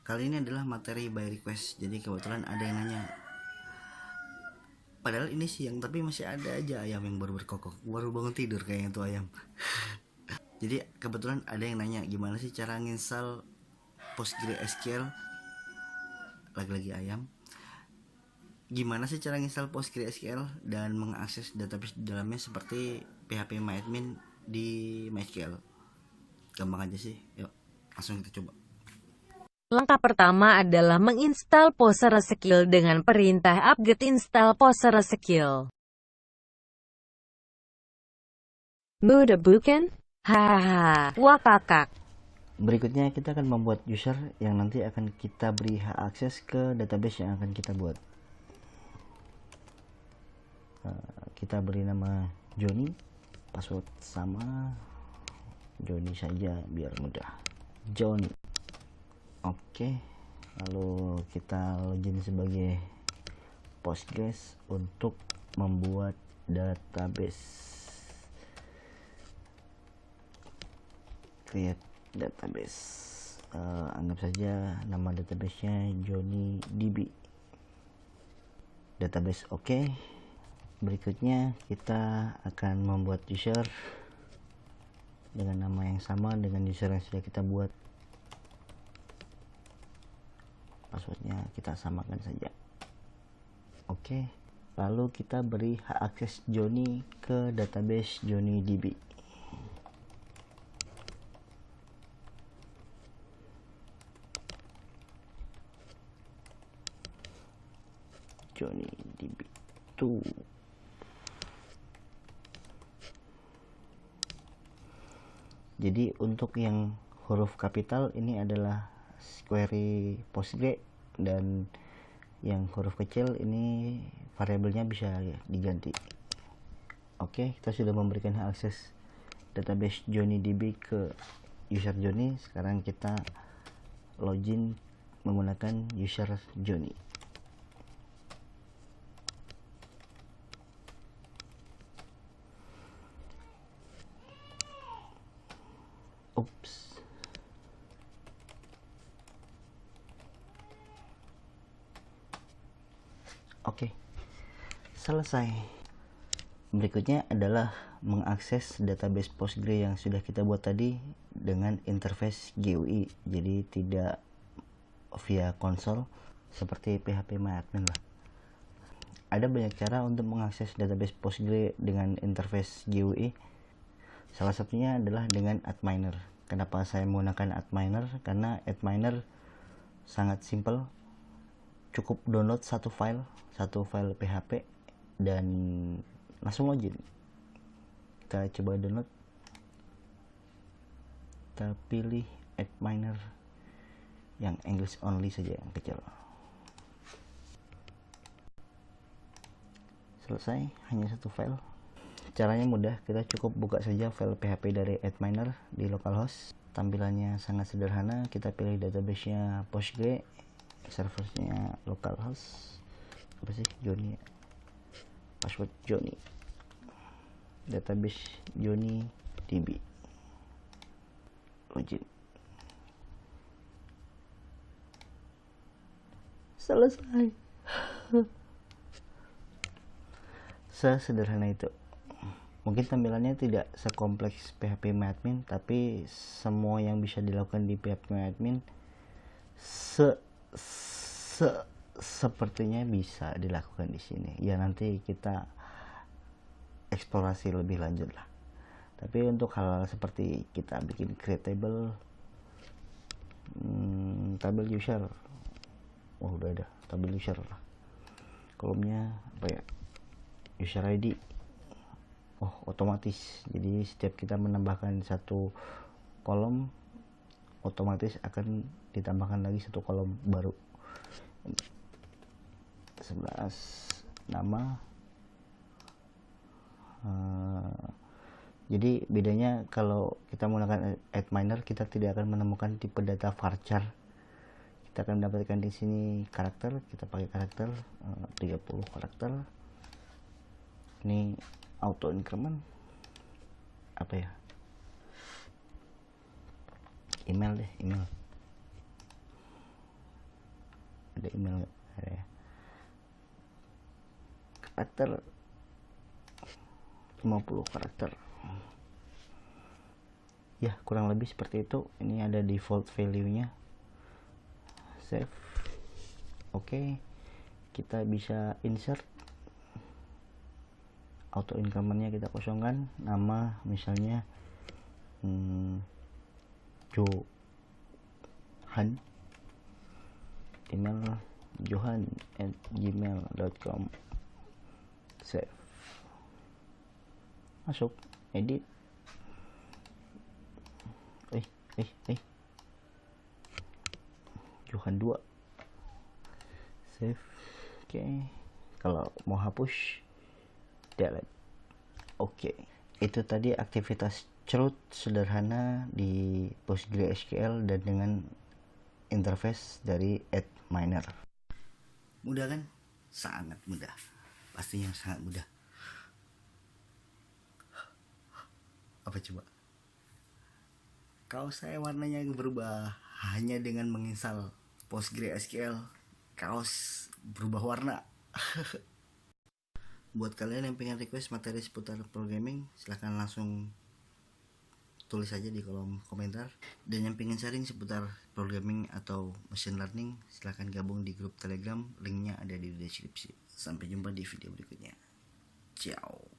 Kali ini adalah materi by request. Jadi kebetulan ada yang nanya. Padahal ini siang tapi masih ada aja ayam yang baru berkokok. Baru bangun tidur kayaknya tuh ayam. Jadi kebetulan ada yang nanya gimana sih cara nginstal PostgreSQL. Lagi-lagi ayam. Gimana sih cara nginstal PostgreSQL dan mengakses database di dalamnya seperti phpMyAdmin di MySQL. Gampang aja sih. Yuk, langsung kita coba. Langkah pertama adalah menginstal PostgreSQL dengan perintah apt-get install PostgreSQL. Mudah bukan? Hahaha, wakakak. Berikutnya kita akan membuat user yang nanti akan kita beri hak akses ke database yang akan kita buat. Kita beri nama Johnny, password sama Johnny saja biar mudah. Johnny. Oke, lalu kita login sebagai Postgres untuk membuat database. Create database. Anggap saja nama databasenya Johnny DB. Database oke. Berikutnya kita akan membuat user dengan nama yang sama dengan user yang sudah kita buat. Passwordnya kita samakan saja. Oke, lalu kita beri hak akses Johnny ke database Johnny DB. Johnny DB 2. Jadi untuk yang huruf kapital ini adalah query Postgre, dan yang huruf kecil ini variabelnya bisa diganti. Oke, kita sudah memberikan akses database Johnny DB ke user Johnny. Sekarang kita login menggunakan user Johnny. Oops. Oke, selesai. Berikutnya adalah mengakses database Postgre yang sudah kita buat tadi dengan interface GUI. Jadi tidak via konsol seperti phpMyAdmin lah. Ada banyak cara untuk mengakses database Postgre dengan interface GUI. Salah satunya adalah dengan Adminer. Kenapa saya menggunakan Adminer? Karena Adminer sangat simple. Cukup download satu file PHP dan langsung login. Kita coba download. Kita pilih Adminer yang English only saja, yang kecil. Selesai, hanya satu file. Caranya mudah, kita cukup buka saja file PHP dari Adminer di localhost. Tampilannya sangat sederhana. Kita pilih database-nya Postgre, servernya localhost. Apa sih? Johnny. Password Johnny. Database Johnny DB. Login. Selesai. Sesederhana itu. Mungkin tampilannya tidak sekompleks phpMyAdmin, tapi semua yang bisa dilakukan di phpMyAdmin sepertinya bisa dilakukan di sini. Ya nanti kita eksplorasi lebih lanjut lah. Tapi untuk hal-hal seperti kita bikin create table, tabel user, udah ada tabel user lah. Kolomnya apa ya? User ID. Otomatis. Jadi setiap kita menambahkan satu kolom, otomatis akan ditambahkan lagi satu kolom baru. 11 nama. Jadi bedanya kalau kita menggunakan Adminer, kita tidak akan menemukan tipe data varchar. Kita akan mendapatkan di sini karakter. Kita pakai karakter 30 karakter. Ini auto increment apa ya, email deh, email. ada email nggak? Ada ya. Karakter 50 karakter ya, kurang lebih seperti itu. Ini ada default value nya. Save. Oke, kita bisa insert. Auto increment-nya kita kosongkan. Nama misalnya Johan. Email johan@gmail.com. Save. Masuk. Edit. Johan 2. Save. Oke. Kalau mau hapus, delete. Oke. Itu tadi aktivitas CRUD sederhana di PostgreSQL dan dengan interface dari Antminer. Mudah kan? Sangat mudah. Pastinya sangat mudah. Apa coba? Kaos saya warnanya berubah hanya dengan menginstal PostgreSQL. Kaos berubah warna. Buat kalian yang pengen request materi seputar programming, silahkan langsung tulis aja di kolom komentar. Dan yang pengen sharing seputar programming atau machine learning, silahkan gabung di grup Telegram. Linknya ada di deskripsi. Sampai jumpa di video berikutnya. Ciao.